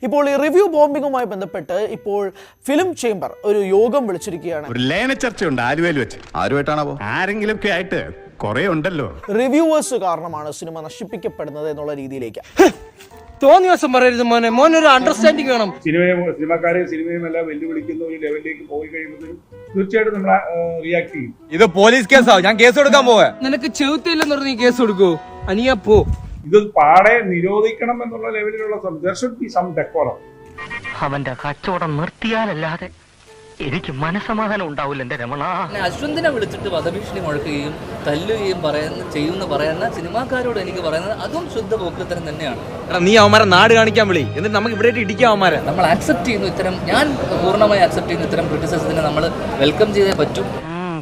ഇപ്പോൾ ഈ റിവ്യൂ ബോംബിങ്ങുമായി ബന്ധപ്പെട്ട് ഇപ്പോൾ ഫിലിം ചേംബർ ഒരു യോഗം വിളിച്ചിരിക്കുകയാണ്. ഒരു ലേന ചർച്ചയുണ്ട് ആലുവയിൽ വെച്ച്. ആരുമായിട്ടാണോ? ആരെങ്കിലും ഒക്കെ ആയിട്ട് കുറെ ഉണ്ടല്ലോ. റിവ്യൂവേഴ്സ് കാരണമാണ് സിനിമ നശിപ്പിക്കപ്പെടുന്നത് എന്നുള്ള രീതിയിലേക്ക്. തോന്നിയ ദിവസം പറയരുത് മോനെ, മോനൊരു അണ്ടർസ്റ്റാൻഡിങ് വേണം. സിനിമക്കാരെയും സിനിമയും എല്ലാം വെല്ലുവിളിക്കുന്ന ഒരു ലെവലിലേക്ക് പോയി കഴിയുമ്പോൾ തീർച്ചയായിട്ടും നമ്മൾ റിയാക്ട് ചെയ്യും. ഇത് പോലീസ് കേസാവും, ഞാൻ കേസ് കൊടുക്കാൻ പോവാ. നിനക്ക് ചെവുത്തില്ലെന്ന് പറഞ്ഞ് നീ കേസ് കൊടുക്കൂ? അനിയാ പോ. ഇത് പാടെ നിരോധിക്കണം എന്നുള്ള ലെവലിലുള്ള there should be some decorum. അവന്റെ കച്ചവടം നിർത്തിയാലല്ലാതെ എനിക്ക് മനസമാധാനം ഉണ്ടാവില്ല എന്റെ രമണ. അശ്വന്തിനെ വിളിച്ചിട്ട് വധഭീഷണി മുഴക്കുകയും തല്ലുകയും പറയുന്ന സിനിമാക്കാരോട് എനിക്ക് പറയുന്നത് അതും ശുദ്ധ പോക്കത്തരം തന്നെയാണ്. നീ അവന്മാരെ നാട് കാണിക്കാൻ വിളി, എന്നിട്ട് നമുക്ക് ഇവിടെ ഇടിക്കാം അവന്മാരെ. നമ്മൾ ആക്സെപ്റ്റ് ചെയ്യുന്നു ഇത്തരം, ഞാൻ പൂർണ്ണമായി ആക്സെപ്റ്റ് ചെയ്യുന്നു ഇത്തരം ക്രിറ്റിസിസത്തിനെ നമ്മൾ വെൽക്കം ചെയ്തേ പറ്റൂ.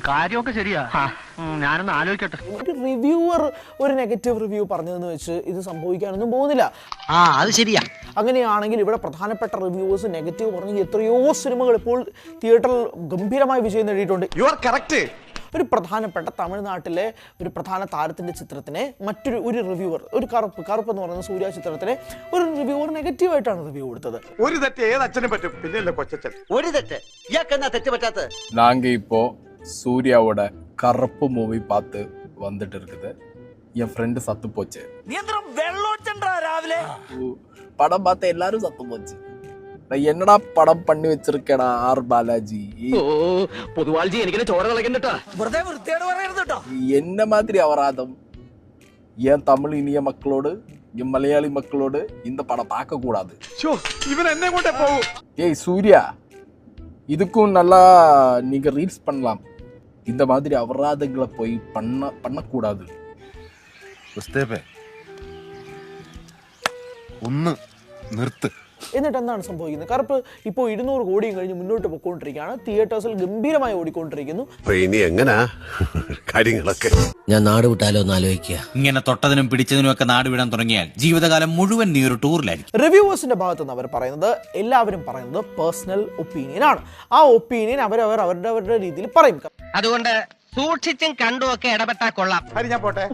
കാര്യമൊക്കെ ശരിയാ, ഞാനൊന്ന് ആലോചിക്കട്ടെ. ഒരു റിവ്യൂവർ ഒരു നെഗറ്റീവ് റിവ്യൂ പറഞ്ഞതെന്ന് വെച്ച് ഇത് സംഭവിക്കാനൊന്നും പോകുന്നില്ല. അത് ശരിയാ. അങ്ങനെയാണെങ്കിൽ ഇവിടെ പ്രധാനപ്പെട്ട റിവ്യൂവേഴ്സ് നെഗറ്റീവ് പറഞ്ഞ് എത്രയോ സിനിമകൾ ഇപ്പോൾ തിയേറ്ററിൽ ഗംഭീരമായ വിജയം നേടിയിട്ടുണ്ട്. You are correct. ഒരു പ്രധാനപ്പെട്ട തമിഴ്നാട്ടിലെ ഒരു പ്രധാന താരത്തിന്റെ ചിത്രത്തിനെ ഒരു റിവ്യൂവർ, ഒരു കറുപ്പ് എന്ന് പറയുന്ന സൂര്യ ചിത്രത്തിനെ ഒരു റിവ്യൂവർ നെഗറ്റീവായിട്ടാണ് റിവ്യൂ കൊടുത്തത്. ഒരു തെറ്റ് ഏത് അച്ഛനും പറ്റും, പിന്നെ കൊച്ചച്ഛൻ. ഒരു തെറ്റ് ഇയാൾക്കെന്നാ തെറ്റ് പറ്റാത്ത? நாங்க இப்போ சூர்யாவோட கருப்பு மூவி பார்த்து வந்துட்டு இருக்குது. என் ஃப்ரெண்டு சத்து போச்சு. படம் பார்த்த எல்லாரும் சத்து போச்சு. நான் என்னடா படம் பண்ணி வச்சிருக்கேடா ஆர் பாலாஜி. പൊതുവാൾജി എനിക്കിനെ ചോര കളക്കണ്ടട്ടാ. என்ன மாதிரி அபராதம் என் தமிழ் இனிய மக்களோடு என் மலையாளி மக்களோடு இந்த படம் பார்க்க கூடாது. இவன் என்ன கொண்டே போகும். ஏய் சூர்யா, இதுக்கும் நல்லா நீங்க ரீல்ஸ் பண்ணலாம். இந்த மாதிரி அபராதங்களை போய் பண்ணக்கூடாது. ഒന്ന് നിർത്ത്. എന്നിട്ട് എന്താണ് സംഭവിക്കുന്നത്? കറുപ്പ് ഇപ്പോൾ 200 കോടിയും കഴിഞ്ഞ് മുന്നോട്ട് പോയിക്കൊണ്ടിരിക്കുകയാണ്. തിയേറ്റേഴ്സിൽ ഗംഭീരമായി ഓടിക്കൊണ്ടിരിക്കുന്നു. ഇനി എങ്ങനാ കാര്യങ്ങളൊക്കെ? ഞാൻ നാട് വിട്ടാലോ എന്ന് ആലോചിക്കുക. ഇങ്ങനെ തൊട്ടതിനും പിടിച്ചതിനും ഒക്കെ നാട് വിടാൻ തുടങ്ങിയാൽ ജീവിതകാലം മുഴുവൻ നീ ഒരു ടൂറിലായിരിക്കും. റിവ്യൂവേഴ്സിന്റെ ഭാഗത്ത് നിന്ന് അവർ പറയുന്നത്, എല്ലാവരും പറയുന്നത് പേഴ്സണൽ ഒപ്പീനിയൻ ആണ്. ആ ഒപ്പീനിയൻ അവരവരുടെ രീതിയിൽ പറയും. അതുകൊണ്ട് സൂക്ഷിച്ചും കണ്ടും ഒക്കെ ഇടപെട്ടാ കൊള്ളാം. ഞാൻ പോട്ടെ.